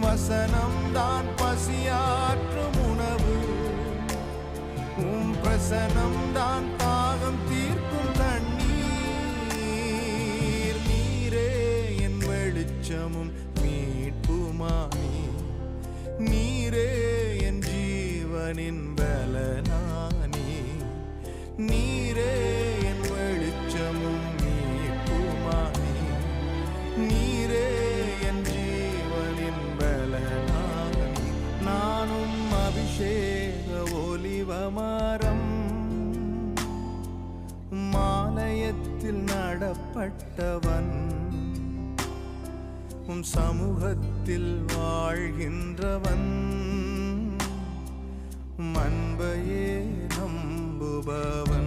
வசனம்தான் பசியாற்றும் உணவு, உம் பிரசனம்தான் தாகம் தீர்க்கும் தண்ணீர். நீரே என் வெளிச்சமும் மீட்புமானி, நீரே என் ஜீவனின் பலனானி. நீரே என் வெளிச்சமும் மீட்புமானி, நீரே என் ஜீவனின் பலனானி. நானும் அபிஷேக ஒலிவமரம், மாலயத்தில் நடப்பட்டவன், உம் சமூகத்தில் வாழ்கின்றவன், அன்பையே நம்புபவன்.